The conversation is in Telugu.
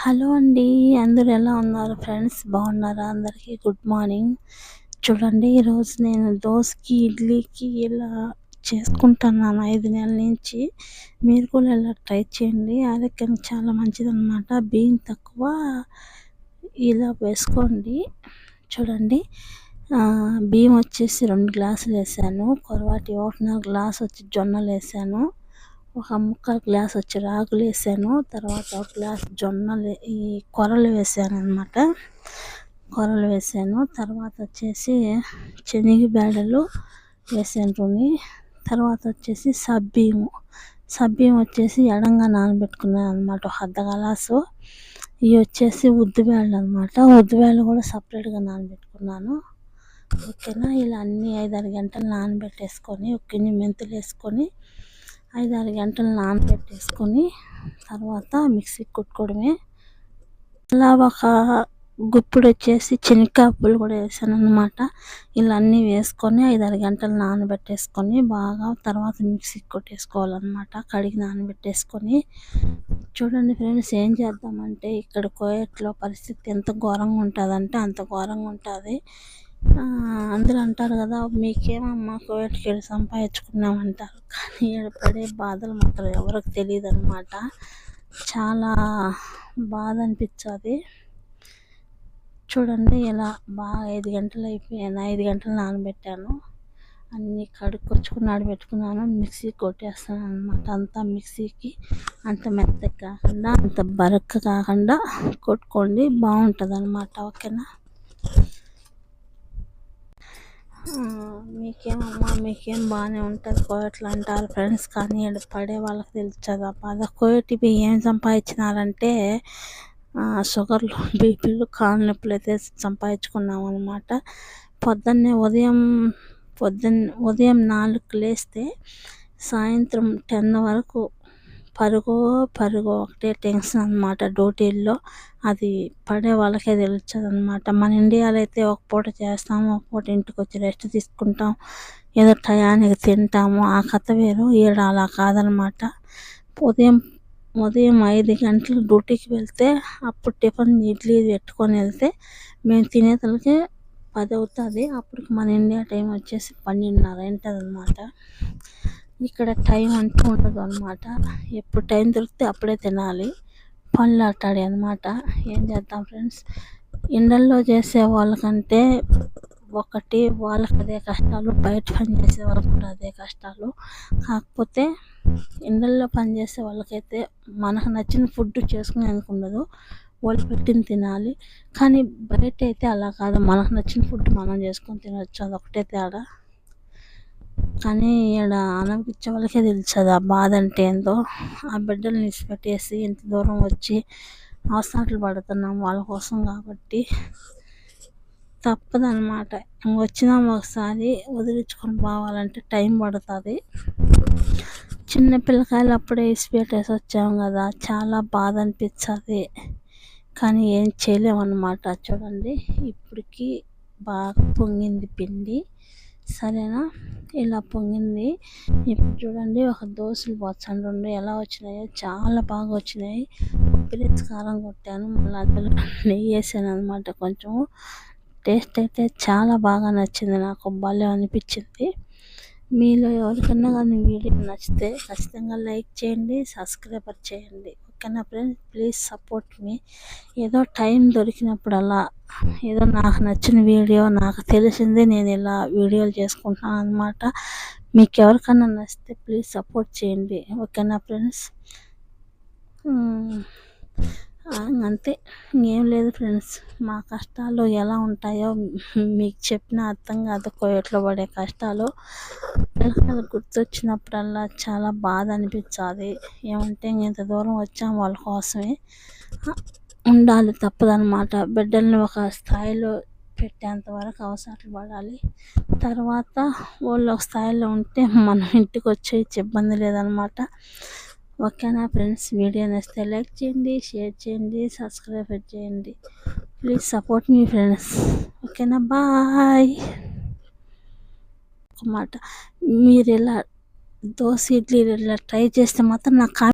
హలో అండి. అందరూ ఎలా ఉన్నారు ఫ్రెండ్స్? బాగున్నారా? అందరికీ గుడ్ మార్నింగ్. చూడండి, ఈరోజు నేను దోసకి, ఇడ్లీకి ఇలా చేసుకుంటున్నాను 5 నెలల నుంచి. మీరు కూడా ఇలా ట్రై చేయండి. ఆరోగ్యానికి చాలా మంచిదన్నమాట. బియ్యం తక్కువ ఇలా వేసుకోండి. చూడండి, బియ్యం వచ్చేసి 2 గ్లాసులు వేసాను. కొరవాటి 1.5 గ్లాస్ వచ్చి జొన్నలు వేసాను. ఒక ముక్కాలు గ్లాస్ వచ్చి రాగులు వేసాను. తర్వాత 1 గ్లాస్ జొన్నలు ఈ కొరలు వేసాను అన్నమాట. కొరలు వేసాను. తర్వాత వచ్చేసి శనగబేడలు వేసాను. తర్వాత వచ్చేసి సబ్బియ్యం వచ్చేసి ఎడంగా నానబెట్టుకున్నాను అనమాట, ఒక అర్ధ గ్లాసు. ఇవి వచ్చేసి ఉద్దిబేడలు అనమాట. ఉద్దిబేడలు కూడా సపరేట్గా నానబెట్టుకున్నాను. ఓకేనా? ఇలా అన్నీ 5-6 గంటలు నానబెట్టేసుకొని, ఒక గిన్నె మెంతులు వేసుకొని 5-6 గంటలు నానబెట్టేసుకొని తర్వాత మిక్సీకి కొట్టుకోవడమే. అలా ఒక గుప్పుడు వచ్చేసి శనగకాయలు కూడా వేసాను అనమాట. ఇలా అన్నీ వేసుకొని 5-6 గంటలు నానబెట్టేసుకొని బాగా తర్వాత మిక్సీకి కొట్టేసుకోవాలన్నమాట. కడిగి నానబెట్టేసుకొని, చూడండి ఫ్రెండ్స్, ఏం చేద్దామంటే ఇక్కడ కోయట్లో పరిస్థితి ఎంత ఘోరంగా ఉంటుందంటే అంత ఘోరంగా ఉంటుంది. అందరూ అంటారు కదా, మీకేమమ్మా కోవిడ్కి వెళ్ళి సంపాదించుకున్నామంటారు. కానీ పడే బాధలు మాత్రం ఎవరికి తెలియదు అనమాట. చాలా బాధ అనిపించేది. చూడండి, ఇలా బాగా 5 గంటలు అయిపోయాను. 5 గంటలు నానబెట్టాను. అన్నీ కడుక్కొచ్చుకుని ఆడబెట్టుకున్నాను. మిక్సీకి కొట్టేస్తాను అనమాట. అంతా మిక్సీకి అంత మెత్తగా కాకుండా అంత బరక కాకుండా కొట్టుకోండి, బాగుంటుంది అనమాట. ఓకేనా? మీకేం బాగానే ఉంటుంది కోయట్లు అంటారు ఫ్రెండ్స్. కానీ పడే వాళ్ళకి తెలుస్తుంది ఆ బాధ. కోయటి ఏం సంపాదించినారంటే షుగర్లు, బీపీలు, కాళ్ళ నొప్పులు అయితే సంపాదించుకున్నాం అనమాట. ఉదయం 4కి లేస్తే సాయంత్రం 10 వరకు పరుగు ఒకటే టెన్షన్ అనమాట డ్యూటీల్లో. అది పడే వాళ్ళకే తెలుస్తుంది అనమాట. మన ఇండియాలో అయితే ఒక పూట చేస్తాము, ఒక పూట ఇంటికి వచ్చి రెస్ట్ తీసుకుంటాం, ఏదో టయానికి తింటాము. ఆ కథ వేరు. ఈడ అలా కాదనమాట. ఉదయం 5 గంటలు డ్యూటీకి వెళ్తే అప్పుడు టిఫిన్ ఇడ్లీ పెట్టుకొని వెళ్తే మేము తినేతలకి 10 అవుతుంది. అప్పటికి మన ఇండియా టైం వచ్చేసి 12:30 ఉంటుంది అనమాట. ఇక్కడ టైం అంటూ ఉండదు అనమాట. ఎప్పుడు టైం దొరికితే అప్పుడే తినాలి. పనులు ఆటాడే అనమాట. ఏం చేద్దాం ఫ్రెండ్స్, ఇండల్లో చేసే వాళ్ళకంటే వాళ్ళకి అదే కష్టాలు, బయట పని చేసే వాళ్ళకి కూడా అదే కష్టాలు. కాకపోతే ఇండల్లో పనిచేసే వాళ్ళకైతే మనకు నచ్చిన ఫుడ్ చేసుకునేందుకు ఉండదు, వాళ్ళు పెట్టింది తినాలి. కానీ బయట అయితే అలా కాదు, మనకు నచ్చిన ఫుడ్ మనం చేసుకొని తినచ్చు. అదొకటే తేడా. కానీ ఇక్కడ అనిపించే వాళ్ళకే తెలుస్తుంది ఆ బాధ అంటే ఏందో. ఆ బిడ్డలు నిలిచిపెట్టేసి ఇంత దూరం వచ్చి హాస్పిటల్ పడుతున్నాం వాళ్ళ కోసం. కాబట్టి తప్పదన్నమాట. వచ్చినాము ఒకసారి, వదిలించుకొని పోవాలంటే టైం పడుతుంది. చిన్న పిల్లకాయలు అప్పుడే ఇసిపెట్టేసి వచ్చాము కదా, చాలా బాధ అనిపించేది. కానీ ఏం చేయలేమన్నమాట. చూడండి, ఇప్పటికి బాగా పొంగింది పిండి. సరేనా? ఇలా పొంగింది. ఇప్పుడు చూడండి, ఒక దోశలు పోచండి ఎలా వచ్చినాయో, చాలా బాగా వచ్చినాయి. పిలిచి కారం కొట్టాను, మళ్ళీ అందులో నెయ్యి వేసాను అనమాట. కొంచెం టేస్ట్ అయితే చాలా బాగా నచ్చింది నాకు, భలే అనిపించింది. మీలో ఎవరికన్నా కానీ వీడియో నచ్చితే ఖచ్చితంగా లైక్ చేయండి, సబ్స్క్రైబర్ చేయండి. ఓకేనా ఫ్రెండ్స్? ప్లీజ్ సపోర్ట్ మీ. ఏదో టైం దొరికినప్పుడు అలా ఏదో నాకు నచ్చిన వీడియో, నాకు తెలిసిందే నేను ఇలా వీడియోలు చేసుకుంటున్నాను అనమాట. మీకు ఎవరికన్నా నచ్చితే ప్లీజ్ సపోర్ట్ చేయండి. ఓకేనా ఫ్రెండ్స్? అంతే, ఇంకేం లేదు ఫ్రెండ్స్. మా కష్టాలు ఎలా ఉంటాయో మీకు చెప్పిన అర్థం కాదు. కోయట్లో పడే కష్టాలు పిల్లలు గుర్తొచ్చినప్పుడల్లా చాలా బాధ అనిపించాలి. ఏమంటే ఇంత దూరం వచ్చాము వాళ్ళ కోసమే, ఉండాలి, తప్పదనమాట. బిడ్డల్ని ఒక స్థాయిలో పెట్టేంత వరకు అవసరాలు పడాలి. తర్వాత వాళ్ళు ఒక స్థాయిలో ఉంటే మనం ఇంటికి వచ్చే ఇబ్బంది లేదనమాట. ఓకేనా ఫ్రెండ్స్? వీడియో నచ్చితే లైక్ చేయండి, షేర్ చేయండి, సబ్స్క్రైబ్ చేయండి. Please support me friends. ఓకేనా? బాయ్. అన్నమాట. మీరు ఇలా దోశ, ఇడ్లీ ఇలా ట్రై చేస్తే మాత్రం నాకు